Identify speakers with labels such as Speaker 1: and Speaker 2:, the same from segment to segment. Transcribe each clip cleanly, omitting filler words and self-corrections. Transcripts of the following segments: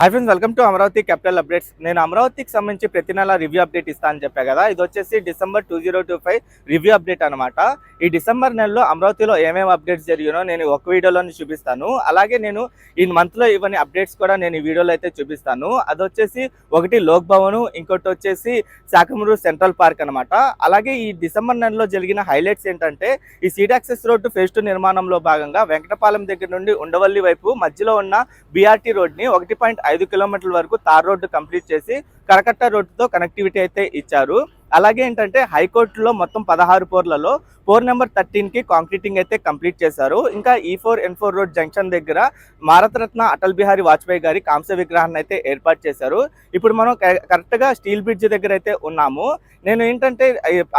Speaker 1: Hi friends, welcome to Amaravati capital updates. నేను అమరావతికి సంబంధించి ప్రతి నెల రివ్యూ అప్డేట్ ఇస్తా అని చెప్పా కదా. ఇది వచ్చేసి డిసెంబర్ 2025 రివ్యూ అప్డేట్ అనమాట. ఈ డిసెంబర్ నెలలో అమరావతిలో ఏమేమి అప్డేట్స్ జరిగినో నేను ఒక వీడియోలోనే చూపిస్తాను. అలాగే నేను ఈ మంత్లో ఇవన్నీ అప్డేట్స్ కూడా నేను ఈ వీడియోలో అయితే చూపిస్తాను. అది వచ్చేసి ఒకటి లోక్ భవన్, ఇంకోటి వచ్చేసి శాఖమూరు సెంట్రల్ పార్క్ అనమాట. అలాగే ఈ డిసెంబర్ నెలలో జరిగిన హైలైట్స్ ఏంటంటే, ఈ సీడ్ యాక్సెస్ రోడ్డు ఫేజ్ 2 నిర్మాణంలో భాగంగా వెంకటపాలెం దగ్గర నుండి ఉండవల్లి వైపు మధ్యలో ఉన్న బీఆర్టీ రోడ్ని 1.5 కిలోమీటర్ల వరకు తార్ రోడ్డు కంప్లీట్ చేసి కరకట్ట రోడ్డుతో కనెక్టివిటీ అయితే ఇచ్చారు. అలాగే ఏంటంటే హైకోర్టులో మొత్తం 16 పోర్లలో 4 నెంబర్ 13కి కాంక్రీటింగ్ అయితే కంప్లీట్ చేశారు. ఇంకా E4 N4 రోడ్ జంక్షన్ దగ్గర భారతరత్న అటల్ బిహారీ వాజ్పేయి గారి కాంస్య విగ్రహాన్ని అయితే ఏర్పాటు చేశారు. ఇప్పుడు మనం కరెక్ట్గా స్టీల్ బ్రిడ్జ్ దగ్గర అయితే ఉన్నాము. నేను ఏంటంటే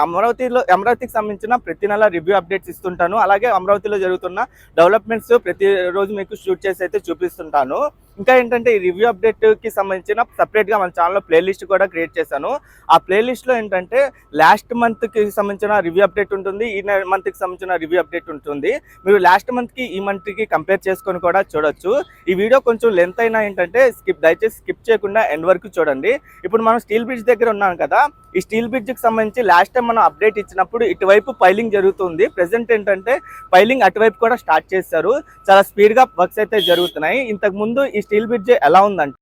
Speaker 1: అమరావతికి సంబంధించిన ప్రతి నెల రివ్యూ అప్డేట్స్ ఇస్తుంటాను. అలాగే అమరావతిలో జరుగుతున్న డెవలప్మెంట్స్ ప్రతిరోజు మీకు షూట్ చేసి అయితే చూపిస్తుంటాను. ఇంకా ఏంటంటే ఈ రివ్యూ అప్డేట్కి సంబంధించిన సపరేట్గా మన ఛానల్లో ప్లేలిస్ట్ కూడా క్రియేట్ చేశాను. ఆ ప్లేలిస్ట్లో ఏంటంటే లాస్ట్ మంత్కి సంబంధించిన రివ్యూ అప్డేట్ ఉంటుంది, ఈ మంత్కి సంబంధించిన రివ్యూ అప్డేట్ ఉంటుంది. మీరు లాస్ట్ మంత్కి ఈ మంత్కి కంపేర్ చేసుకొని కూడా చూడొచ్చు. ఈ వీడియో కొంచెం లెంత్ అయినా ఏంటంటే దయచేసి స్కిప్ చేయకుండా ఎండ్ వరకు చూడండి. ఇప్పుడు మనం స్టీల్ బ్రిడ్జ్ దగ్గర ఉన్నాం కదా. ఈ స్టీల్ బ్రిడ్జ్కి సంబంధించి లాస్ట్ టైం మనం అప్డేట్ ఇచ్చినప్పుడు ఇటువైపు పైలింగ్ జరుగుతుంది. ప్రెసెంట్ ఏంటంటే పైలింగ్ అటువైపు కూడా స్టార్ట్ చేశారు. చాలా స్పీడ్గా వర్క్స్ అయితే జరుగుతున్నాయి. ఇంతకు ముందు ఈ స్టీల్ బ్రిడ్జ్ ఎలా ఉందంటే